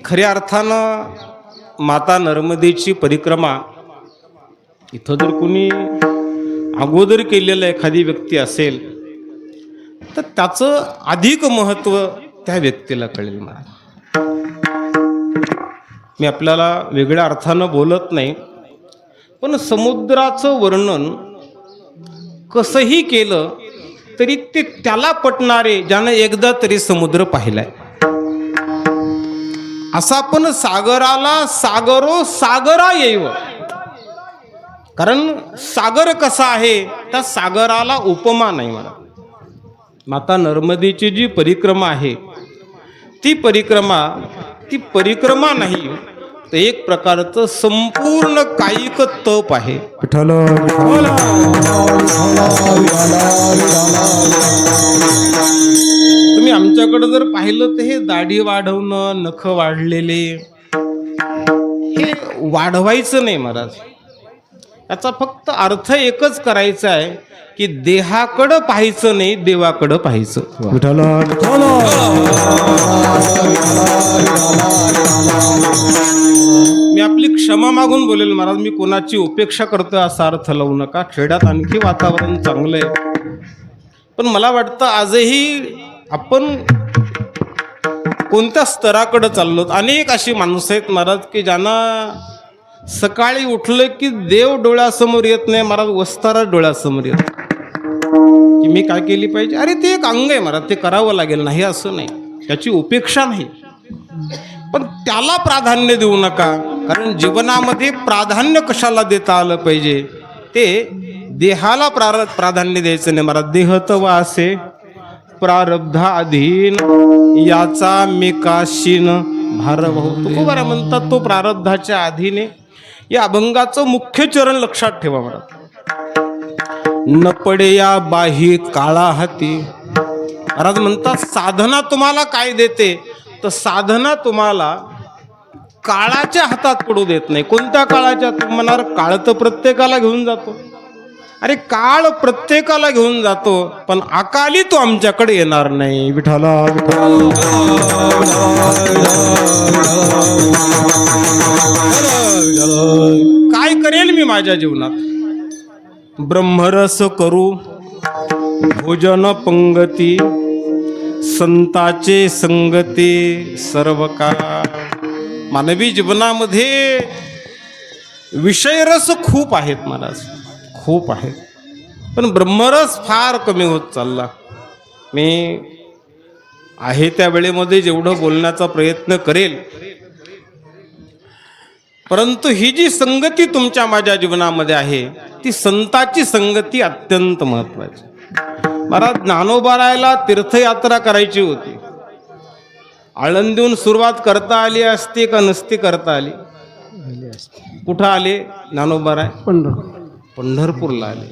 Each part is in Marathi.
खऱ्या अर्थानं माता नर्मदेची परिक्रमा इथं जर कोणी अगोदर केलेलं एखादी व्यक्ती असेल तर त्याचं अधिक महत्त्व त्या व्यक्तीला कळेल. मला मी आपल्याला वेगळ्या अर्थानं बोलत नाही, पण समुद्राचं वर्णन कसंही केलं तरी ते त्याला पटणारे ज्यानं एकदा तरी समुद्र पाहिलाय. असा पण सागराला सागरो सागरा येईव, कारण सागर कसा आहे त्या सागराला उपमा नाही. मला माता नर्मदेची जी परिक्रमा आहे ती परिक्रमा नाही तर एक प्रकारचं संपूर्ण कायिक तप आहे. तुम्ही आमच्याकडे जर पाहिलं तर हे दाढी वाढवणं, नख वाढलेले, हे वाढवायचं नाही महाराज. याचा फक्त अर्थ एकच करायचा आहे की देहाकडं पाहायचं नाही, देवाकडं पाहायचं. मी आपली क्षमा मागून बोलेल महाराज, मी कोणाची उपेक्षा करतोय असा अर्थ लावू नका. खेड्यात आणखी वातावरण चांगलं आहे, पण मला वाटतं आजही आपण कोणत्या स्तराकडे चाललो. अनेक अशी माणसं आहेत महाराज की ज्यांना सकाळी उठलं की देव डोळ्यासमोर येत नाही महाराज, वस्तारा डोळ्यासमोर येत की मी काय केली पाहिजे. अरे ते एक अंग आहे महाराज, ते करावं लागेल, नाही असं नाही, त्याची उपेक्षा नाही, पण त्याला प्राधान्य देऊ नका. कारण जीवनामध्ये प्राधान्य कशाला देता आलं पाहिजे, ते देहाला प्राधान्य द्यायचं नाही महाराज. देहतवासे प्रारब्धाधीन याचा मेकाशीन भारवहू. तुकोबारा म्हणतात तो प्रारब्धाच्या अधीन आहे. या अभंगाचं मुख्य चरण लक्षात ठेवा महाराज. न पडे या बाही काळा हाती. महाराज म्हणतात साधना तुम्हाला काय देते, तर साधना तुम्हाला काळाच्या हातात पडू देत नाही. कोणत्या काळाच्या? तुम्ही म्हणाल काळ तर प्रत्येकाला घेऊन जातो. अरे काळ प्रत्येकाला घेऊन जातो, पण अकाली तो आमच्याकडे येणार नाही. विठाला काय करेल मी माझ्या जीवनात? ब्रह्मरस करू भोजन पंगती, संताचे संगती सर्व काळ. मानवी जीवनामध्ये विषयरस खूप आहेत महाराज, खूप आहेत, पण ब्रह्मरस फार कमी होत चालला. मी आहे त्या वेळेमध्ये जेवढं बोलण्याचा प्रयत्न करेल, परंतु ही जी संगती तुमच्या माझ्या जीवनामध्ये आहे ती संताची संगती अत्यंत महत्वाची. महाराज ज्ञानोबारायला तीर्थयात्रा करायची होती. आळंदीहून सुरुवात करता आली असती का नसती करता आली? कुठं आले ज्ञानोबाराय? पंढरपूरला आले.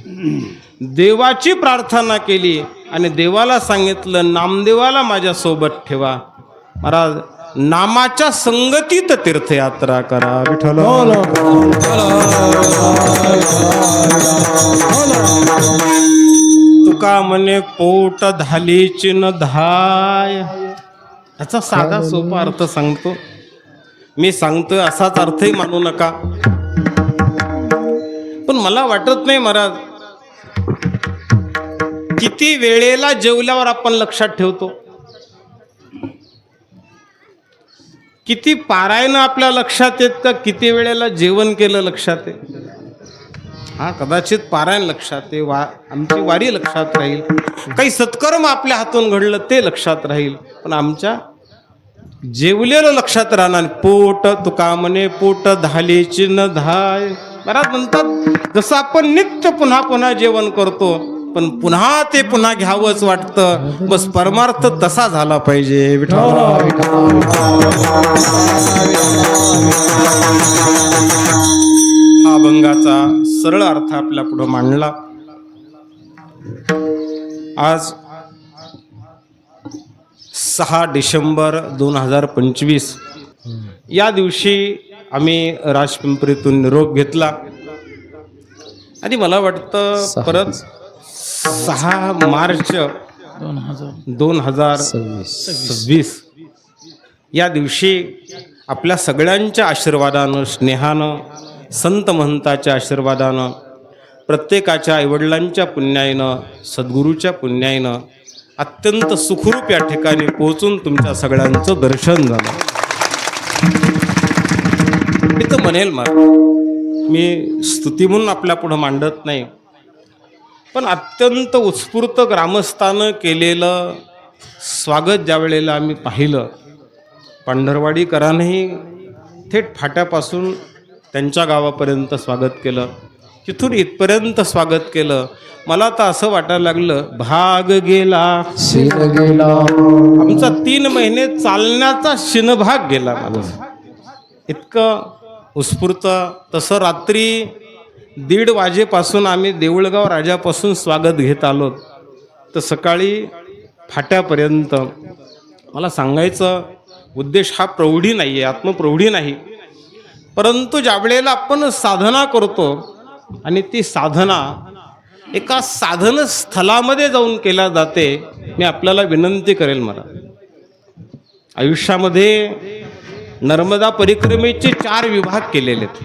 देवाची प्रार्थना केली आणि देवाला सांगितलं नामदेवाला माझ्या सोबत ठेवा. महाराज नामाच्या संगतीत तीर्थयात्रा करा. विठ्ठल तुका म्हणे पोट धालीची न धाय. याचा साधा सोपा अर्थ सांगतो मी, सांगतोय असाच अर्थही मानू नका. पण मला वाटत नाही महाराज किती वेळेला जेवल्यावर आपण लक्षात ठेवतो, किती पारायण आपल्या लक्षात येत का किती वेळेला जेवण केलं लक्षात येत. हा कदाचित पारायण लक्षात आहे, आमची वारी लक्षात राहील, काही सत्कर्म आपल्या हातून घडलं ते लक्षात राहील, पण आमच्या जेवलेलं लक्षात राहणार. पोट तुका म्हणे पोट धालेची न धाय. महाराज म्हणतात जसं आपण नित्य पुन्हा पुन्हा जेवण करतो, पण पुन्हा ते पुन्हा घ्यावंच वाटतं, बस परमार्थ तसा झाला पाहिजे. हा अभंगाचा सरळ अर्थ आपल्या पुढे मांडला. आज 6 डिसेंबर 2025 या दिवशी आम्ही राजपिंपरीतून निरोप घेतला आणि मला वाटतं परत 6 मार्च 2026 या दिवशी आपल्या सगळ्यांच्या आशीर्वादानं, स्नेहानं, संत महंताच्या आशीर्वादानं, प्रत्येकाच्या आईवडिलांच्या पुण्याईनं, सद्गुरूच्या पुण्याईनं अत्यंत सुखरूप या ठिकाणी पोहोचून तुमच्या सगळ्यांचं दर्शन झालं. मी तर म्हणेल मी स्तुती म्हणून आपल्या पुढं मांडत नाही, पण अत्यंत उत्स्फूर्त ग्रामस्थानं केलेलं स्वागत ज्या वेळेला आम्ही पाहिलं, पंढरवाडीकरांनी थेट फाट्यापासून त्यांच्या गावापर्यंत स्वागत केलं, तिथून इथपर्यंत स्वागत केलं. मला तर असं वाटायला लागलं भाग गेला शिन गेला, आमचा 3 महिने चालण्याचा शिनभाग गेला. माझा इतकं उत्स्फूर्त. तसं रात्री 1:30 वाजेपासून आम्ही देऊळगाव राजापासून स्वागत घेत आलो, तर सकाळी फाट्यापर्यंत. मला सांगायचं उद्देश हा प्रौढी नाही आहे, आत्मप्रौढी नाही, परंतु ज्या वेळेला आपण साधना करतो आणि ती साधना एका साधन स्थलामध्ये जाऊन केल्या जाते, मी आपल्याला विनंती करेल, मला आयुष्यामध्ये नर्मदा परिक्रमेचे 4 विभाग केलेले आहेत.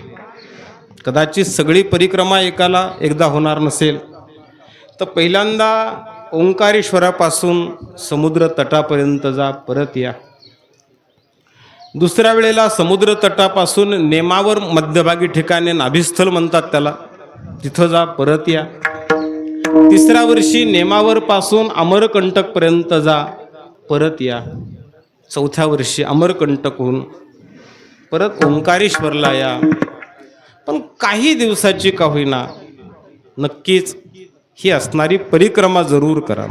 कदाचित सगळी परिक्रमा एकदा होणार नसेल, तर पहिल्यांदा ओंकारेश्वरापासून समुद्र तटापर्यंत जा, परत या. दुसऱ्या वेळेला समुद्र तटापासून नेमावर मध्यभागी ठिकाणी नाभिस्थल म्हणतात त्याला, तिथं जा, परत या. तिसऱ्या वर्षी नेमावर पासून अमरकंटकपर्यंत जा, परत या. चौथ्या वर्षी अमरकंटकहून परत ओंकारेश्वरला या. पण काही दिवसाची का होईना नक्कीच ही असणारी परिक्रमा जरूर करा,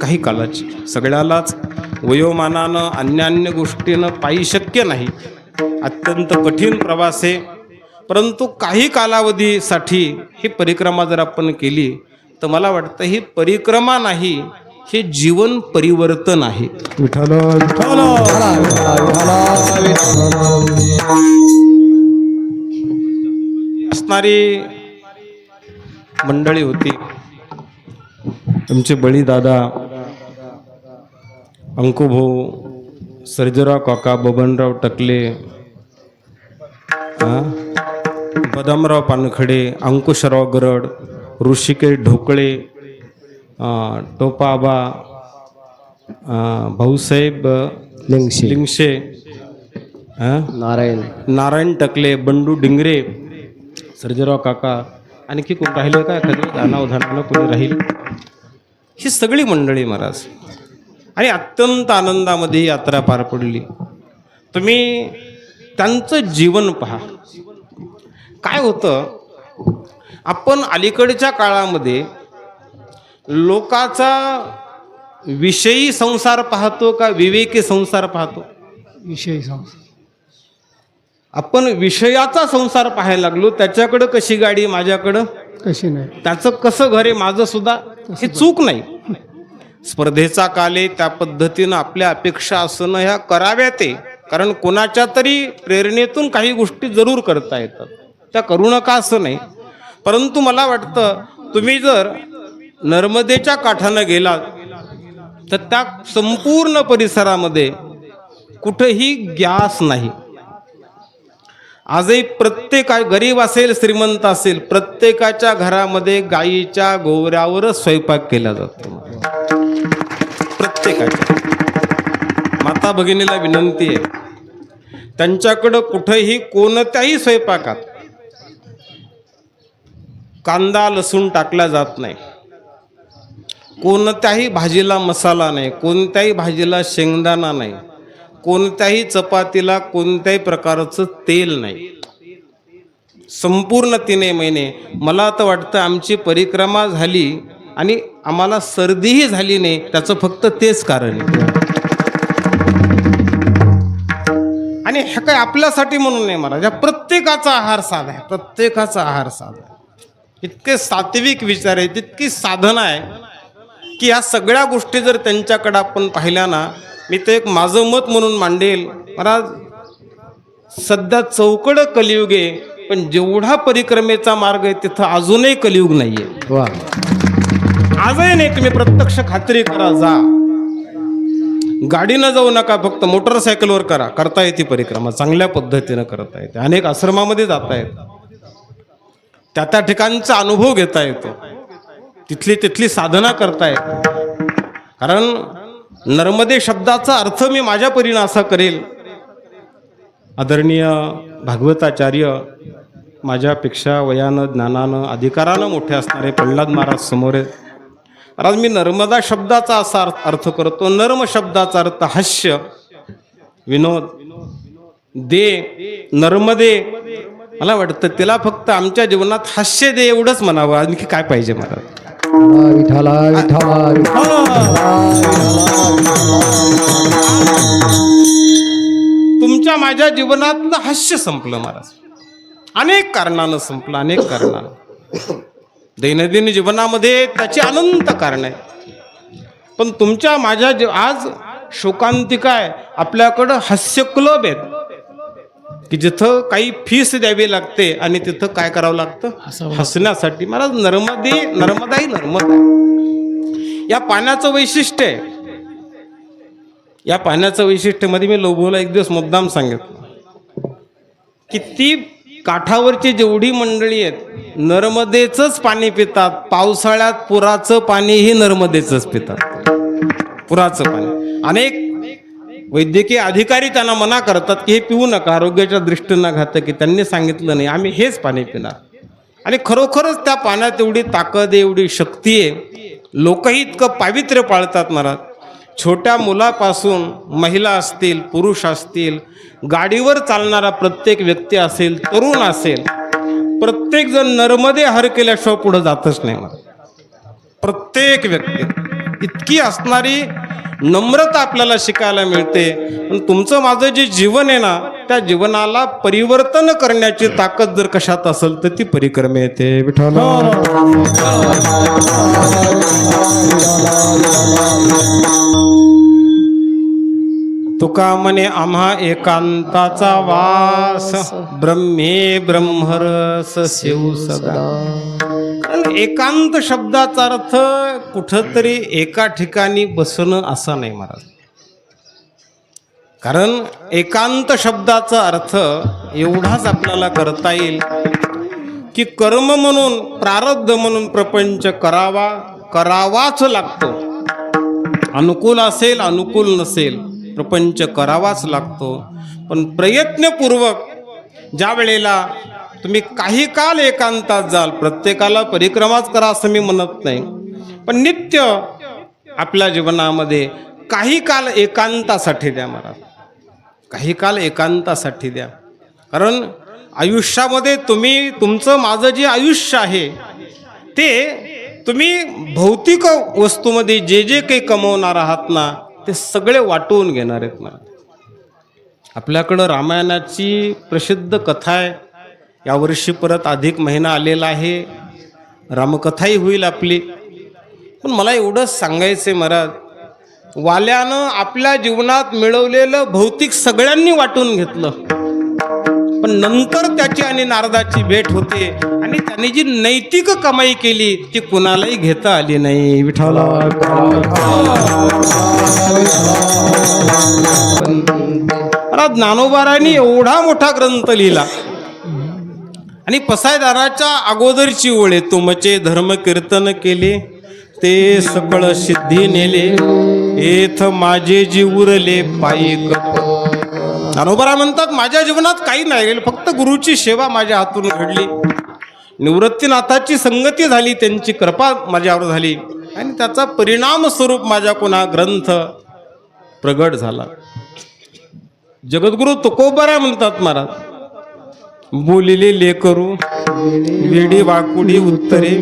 काही कालाची. सगळ्यालाच वयोमानानं अन्य गोष्टीनं पायी शक्य नाही, अत्यंत कठीण प्रवास आहे, परंतु काही कालावधीसाठी ही परिक्रमा जर आपण केली तर मला वाटतं ही परिक्रमा नाही, हे जीवन परिवर्तन आहे. विठ्ठल विठ्ठल असणारी मंडळी होती. तुमचे बळीदादा, अंकुभाऊ, सर्जेराव काका, बबनराव टकले, बदामराव पानखडे, अंकुशराव गरड, ऋषिकेश ढोकळे, टोपाबा, भाऊसाहेब लिंगशे, नारायण टकले, बंडू डिंगरे, सर्जेराव काका, आणखी कोण राहिले का एखादं अनावधानानं कोणी राहील, ही सगळी मंडळी महाराज. आणि अत्यंत आनंदामध्ये ही यात्रा पार पडली. तुम्ही त्यांचं जीवन पहा. काय होतं, आपण अलीकडच्या काळामध्ये लोकाचा विषयी संसार पाहतो का विवेकी संसार पाहतो? विषयी संसार. आपण विषयाचा संसार पाहायला लागलो. त्याच्याकडं कशी गाडी, माझ्याकडं कशी नाही, त्याचं कसं घर आहे, माझं सुद्धा. हे चूक नाही. स्पर्धेचा काल आहे, त्या पद्धतीनं आपल्या अपेक्षा असणं ह्या कराव्यात आहे. कारण कोणाच्या तरी प्रेरणेतून काही गोष्टी जरूर करता येतात, त्या करू नका असं नाही. परंतु मला वाटतं तुम्ही जर नर्मदेच्या काठानं गेलात तर त्या संपूर्ण परिसरामध्ये कुठेही गॅस नाही. आजही गरीब असेल श्रीमंत असेल, प्रत्येकाच्या घरामध्ये गायीच्या गोवऱ्यावरच स्वयंपाक केला जातो. प्रत्येकाच्या. माता भगिनीला विनंती आहे, त्यांच्याकडं कुठेही कोणत्याही स्वयंपाकात कांदा लसूण टाकला जात नाही, कोणत्याही भाजीला मसाला नाही, कोणत्याही भाजीला शेंगदाणा नाही, कोणत्याही चपातीला कोणत्याही प्रकारचं तेल नाही. संपूर्ण 3 महिने. मला तर वाटतं आमची परिक्रमा झाली आणि आम्हाला सर्दीही झाली नाही, त्याचं फक्त तेच कारण आहे. आणि हे काय आपल्यासाठी म्हणून नाही महाराज, प्रत्येकाचा आहार साधा आहे, प्रत्येकाचा आहार साधा. इतके सात्विक विचार आहे, तितकी साधना आहे की ह्या सगळ्या गोष्टी जर त्यांच्याकडे आपण पाहिल्या ना, मी तर एक माझं मत म्हणून मांडेल महाराज, सध्या चौकड कलियुग आहे, पण जेवढा परिक्रमेचा मार्ग आहे तिथं अजूनही कलियुग नाहीये. आजही नाही. तुम्ही प्रत्यक्ष खात्री करा, जा. गाडीनं जाऊ नका, फक्त मोटरसायकलवर करा, करता येते परिक्रमा, चांगल्या पद्धतीनं करता येते. अनेक आश्रमामध्ये जाता येतं, त्या ठिकाणचा अनुभव घेता येतो, तिथली साधना करता येते. कारण नर्मदे शब्दाचा अर्थ मी माझ्या परीनं असा करेल. आदरणीय भागवताचार्य, माझ्यापेक्षा वयानं ज्ञानानं अधिकारानं मोठे असणारे प्रल्हाद महाराज समोर आहेत. महाराज, मी नर्मदा शब्दाचा असा अर्थ करतो. नर्म शब्दाचा अर्थ हास्य, विनोद. दे, नर्मदे, मला वाटतं तिला फक्त आमच्या जीवनात हास्य दे एवढंच म्हणावं, आणखी काय पाहिजे मला. विठाला विठाला तुमच्या माझ्या जीवनातलं हास्य संपलं महाराज, अनेक कारणानं संपलं, अनेक कारणानं. दैनंदिन जीवनामध्ये त्याची अनंत कारण आहे, पण तुमच्या माझ्या आज शोकांतिका आहे, आपल्याकडं हास्य क्लब आहेत की जिथं काही फीस द्यावी लागते आणि तिथं काय करावं लागतं, हसण्यासाठी. महाराज, नर्मदा ही नर्मदा. या पाण्याचं वैशिष्ट्य आहे. या पाण्याचं वैशिष्ट्य मध्ये मी लोभोला एक दिवस मुद्दाम सांगितलं की ती काठावरची जेवढी मंडळी आहेत नर्मदेचंच पाणी पितात. पावसाळ्यात पुराचं पाणीही नर्मदेचंच पितात, पुराचं पाणी. अनेक वैद्यकीय अधिकारी त्यांना मना करतात की हे पिऊ नका, आरोग्याच्या दृष्टीनं घातक की. त्यांनी सांगितलं नाही, आम्ही हेच पाणी पिणार. आणि खरोखरच त्या पाण्यात एवढी ताकद आहे, एवढी शक्ती आहे. लोकही इतकं पावित्र्य पाळतात महाराज. छोट्या मुलापासून महिला असतील, पुरुष असतील, गाडीवर चालणारा प्रत्येक व्यक्ती असेल, तरुण असेल, प्रत्येक जण नर्मदे हर केल्याशिवाय पुढे जातच नाही महाराज. प्रत्येक व्यक्ती इतकी असणारी नम्रता आपल्याला शिकायला मिळते. पण तुमचं माझं जे जीवन आहे ना, त्या जीवनाला परिवर्तन करण्याची ताकद जर कशात असेल तर ती परिक्रमे येते. विठ्ठल तुका म्हणे आम्हा एकांताचा वास, ब्रह्मे ब्रह्मरस सेऊ सदा. एकांत शब्दाचा अर्थ कुठंतरी एका ठिकाणी बसणं असा नाही महाराज. कारण एकांत शब्दाचा अर्थ एवढाच आपल्याला करता येईल की कर्म म्हणून, प्रारब्ध म्हणून प्रपंच करावाच लागतो. अनुकूल असेल, अनुकूल नसेल, प्रपंच करावाच लागतो. पण प्रयत्नपूर्वक ज्या वेळेला तुम्ही काही काल एकांतात जाल, प्रत्येकाला परिक्रमाच करा असं मी म्हणत नाही, पण नित्य आपल्या जीवनामध्ये काही काल एकांतासाठी द्या महाराज, काही काल एकांतासाठी द्या. कारण आयुष्यामध्ये तुमचं माझं जे आयुष्य आहे ते तुम्ही भौतिक वस्तूमध्ये जे काही कमवणार आहात ना, ते सगळे वाटून घेणार आहेत ना. आपल्याकडं रामायणाची प्रसिद्ध कथा आहे. यावर्षी परत अधिक महिना आलेला आहे, रामकथाही होईल आपली. पण मला एवढंच सांगायचं आहे महाराज, वाल्यानं आपल्या जीवनात मिळवलेलं भौतिक सगळ्यांनी वाटून घेतलं, पण नंतर त्याची आणि नारदाची भेट होते आणि त्यांनी जी नैतिक कमाई केली ती कुणालाही घेता आली नाही. विठ्ठला ज्ञानोबारांनी एवढा मोठा ग्रंथ लिहिला आणि पसायदाराच्या अगोदरची ओळ, तुमचे धर्म कीर्तन केले ते सकळ सिद्धी नेले, एथ माझे जीव उरले पायी कप. ज्ञानोबा म्हणतात माझ्या जीवनात काही नाही, फक्त गुरुची सेवा माझ्या हातून घडली, निवृत्तीनाथाची संगती झाली, त्यांची कृपा माझ्यावर झाली आणि त्याचा परिणाम स्वरूप माझ्या कोणा ग्रंथ प्रगट झाला. जगद्गुरु तुकोबारा म्हणतात महाराज, बोलिले लेकरू वेडी वाकुडी उत्तरे,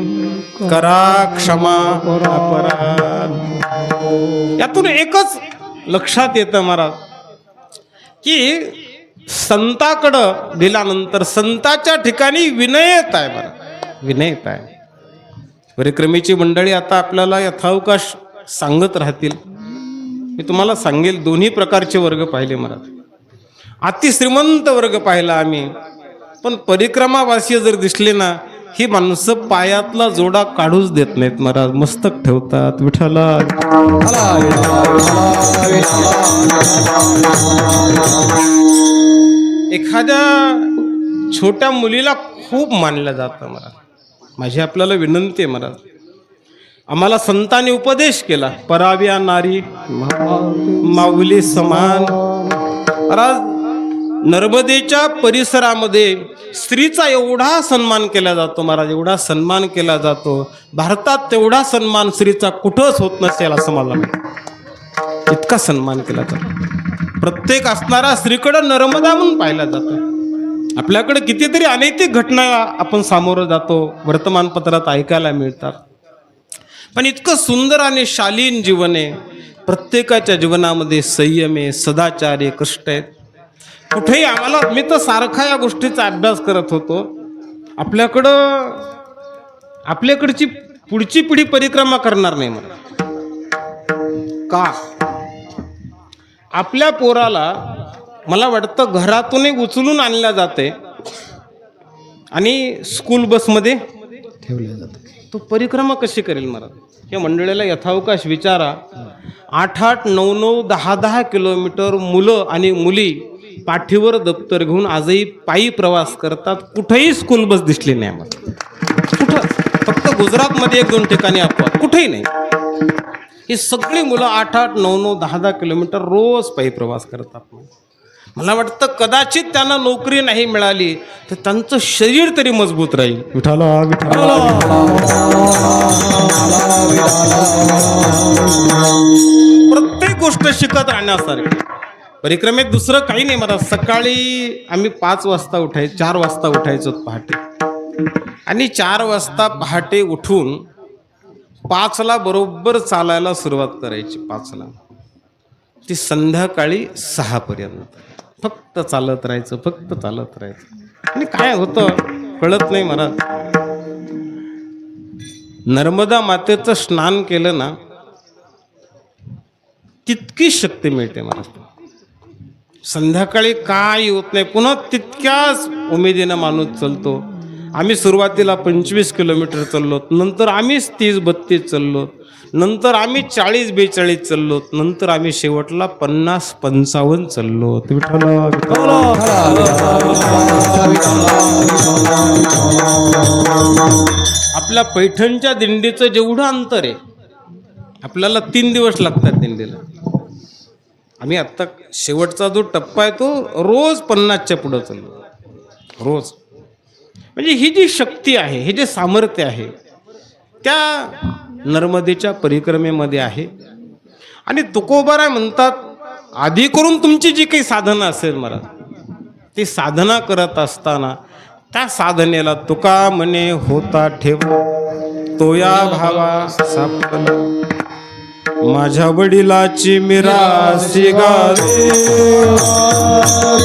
करा क्षमा अपराध. यातून एकच लक्षात येतं महाराज की संताकडं दिल्यानंतर संताच्या ठिकाणी विनयता आहे महाराज, विनयता आहे. परिक्रमेची मंडळी आता आपल्याला यथावकाश सांगत राहतील. मी तुम्हाला सांगेल, दोन्ही प्रकारचे वर्ग पाहिले महाराज. अति श्रीमंत वर्ग पाहिला आम्ही, पण परिक्रमावासी जर दिसले ना ही माणसं पायातला जोडा काढूच देत नाहीत महाराज, मस्तक ठेवतात. विठ्ठला एखाद्या छोट्या मुलीला खूप मानलं जातं महाराज. माझी आपल्याला विनंती आहे महाराज, आम्हाला संतांनी उपदेश केला, पराव्या नारी माऊली समान. महाराज नर्मदेच्या परिसरामध्ये स्त्रीचा एवढा सन्मान केला जातो महाराज, एवढा सन्मान केला जातो. भारतात तेवढा सन्मान स्त्रीचा कुठंच होत नसेल असं मला वाटतं. इतका सन्मान केला जातो. प्रत्येक असणारा स्त्रीकडे नर्मदा म्हणून पाहिला जातो. आपल्याकडे कितीतरी अनैतिक घटना आपण सामोरं जातो, वर्तमानपत्रात ऐकायला मिळतात. पण इतकं सुंदर आणि शालीन जीवन आहे. प्रत्येकाच्या जीवनामध्ये संयम आहे, सदाचार आहे, कष्ट आहेत. कुठेही आम्हाला, मी तर सारखा या गोष्टीचा अभ्यास करत होतो. आपल्याकडची पुढची पिढी परिक्रमा करणार नाही मला. का? आपल्या पोराला मला वाटतं घरातूनही उचलून आणल्या जाते आणि स्कूल बसमध्ये ठेवले जाते. तो परिक्रमा कशी करेल महाराज? या मंडळीला यथावकाश विचारा. 8-8, 9-9, 10-10 किलोमीटर मुलं आणि मुली पाठीवर दप्तर घेऊन आजही पायी प्रवास करतात. कुठेही स्कूल बस दिसली नाही आम्हाला. कुठं? फक्त गुजरातमध्ये 1-2 ठिकाणी अपवाद, कुठेही नाही. ही सगळी मुलं 8-8, 9-9, 10-10 किलोमीटर रोज पायी प्रवास करतात. मला वाटतं कदाचित त्यांना नोकरी नाही मिळाली तर त्यांचं शरीर तरी मजबूत राहील. विठ्ठला विठ्ठला. प्रत्येक गोष्ट शिकत राहण्यासारखी. परिक्रमेत दुसरं काही नाही मला. सकाळी आम्ही 5 वाजता उठायचो, 4 वाजता उठायचो पहाटे. आणि 4 वाजता पहाटे उठून 5ला बरोबर चालायला सुरुवात करायची. 5ला ती संध्याकाळी 6 पर्यंत फक्त चालत राहायचं, फक्त चालत राहायचं. आणि काय होतं कळत नाही महाराज. नर्मदा मातेचं स्नान केलं ना तितकी शक्ती मिळते महाराज. संध्याकाळी काय होत नाही, पुन्हा तितक्याच उमेदीनं माणूस चालतो. आम्ही सुरुवातीला 25 किलोमीटर चाललो, नंतर आम्ही 30-32 चाललो, नंतर आम्ही 40-42 चाललो, नंतर आम्ही शेवटला 50-55 चाललो. आपल्या पैठणच्या दिंडीचं जेवढं अंतर आहे, आपल्याला 3 दिवस लागतात दिंडीला. आम्ही आत्ता शेवटचा जो टप्पा आहे तो रोज 50च्या पुढं चाललो, रोज. म्हणजे ही जी शक्ती आहे, हे जे सामर्थ्य आहे त्या नर्मदेच्या परिक्रमेमध्ये आहे. आणि तुकोबाराय म्हणतात, आधी करून तुमची जी काही साधना असेल महाराज, ती साधना करत असताना त्या साधनेला तुका म्हणे होता ठेवा, तो या भावा सापडला, माझ्या वडिलाची मिरासी गावे,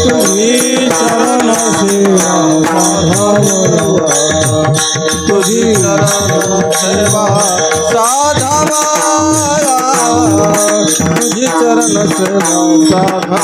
तुम्ही चरण तुझी सेवा साधावा, तुझी चरण सेवा साधावा.